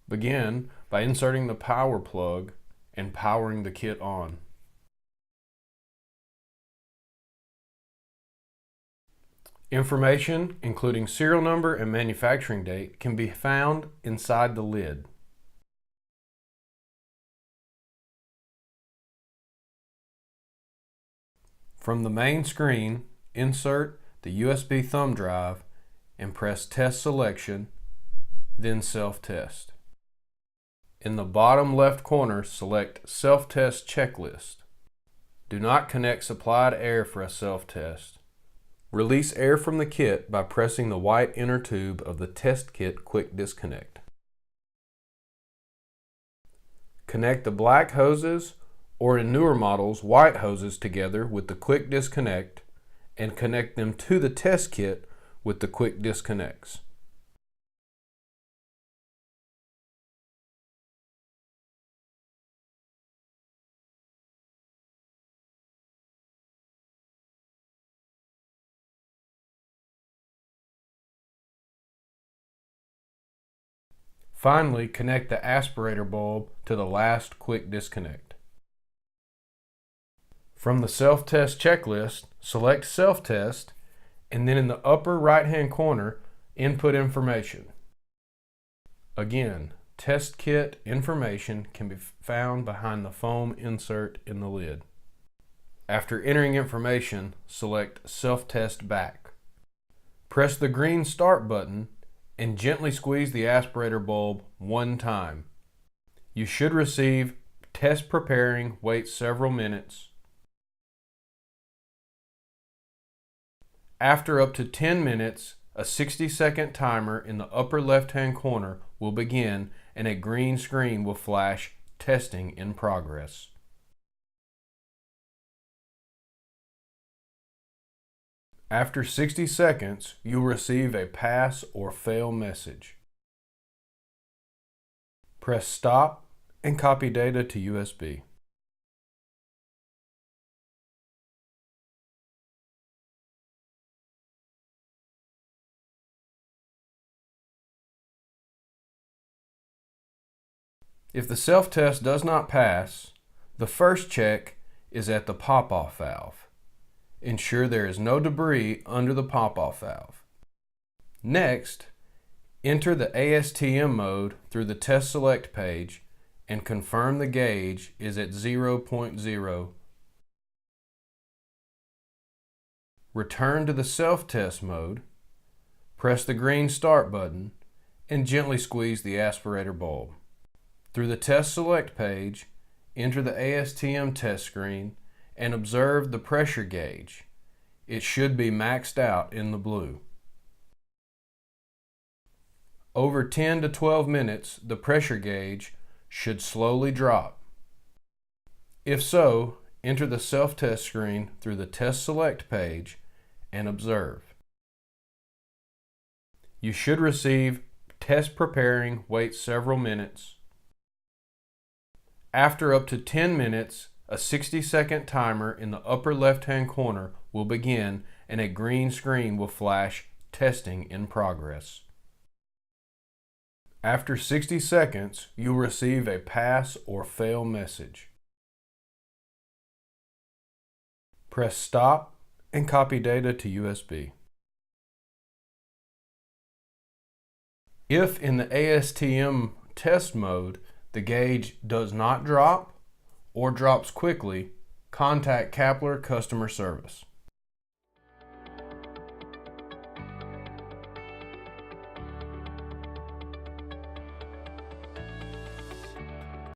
Begin by inserting the power plug and powering the kit on. Information, including serial number and manufacturing date, can be found inside the lid. From the main screen, insert the USB thumb drive and press Test Selection, then Self-Test. In the bottom left corner, select Self-Test Checklist. Do not connect supplied air for a self-test. Release air from the kit by pressing the white inner tube of the test kit quick disconnect. Connect the black hoses, or in newer models, white hoses, together with the quick disconnect and connect them to the test kit with the quick disconnects. Finally, connect the aspirator bulb to the last quick disconnect. From the self-test checklist, select Self-Test, and then in the upper right-hand corner, input information. Again, test kit information can be found behind the foam insert in the lid. After entering information, select Self-Test Back. Press the green Start button and gently squeeze the aspirator bulb one time. You should receive Test Preparing, wait several minutes. After up to 10 minutes, a 60-second timer in the upper left-hand corner will begin and a green screen will flash Testing in Progress. After 60 seconds, you'll receive a pass or fail message. Press Stop and copy data to USB. If the self-test does not pass, the first check is at the pop-off valve. Ensure there is no debris under the pop-off valve. Next, enter the ASTM mode through the Test Select page and confirm the gauge is at 0.0. Return to the self-test mode, press the green Start button, and gently squeeze the aspirator bulb. Through the Test Select page, enter the ASTM test screen and observe the pressure gauge. It should be maxed out in the blue. Over 10 to 12 minutes, the pressure gauge should slowly drop. If so, enter the self-test screen through the Test Select page and observe. You should receive Test Preparing, wait several minutes. After up to 10 minutes, a 60-second timer in the upper left-hand corner will begin and a green screen will flash Testing in Progress. After 60 seconds, you'll receive a pass or fail message. Press Stop and copy data to USB. If in the ASTM test mode the gauge does not drop or drops quickly, contact Kappler Customer Service.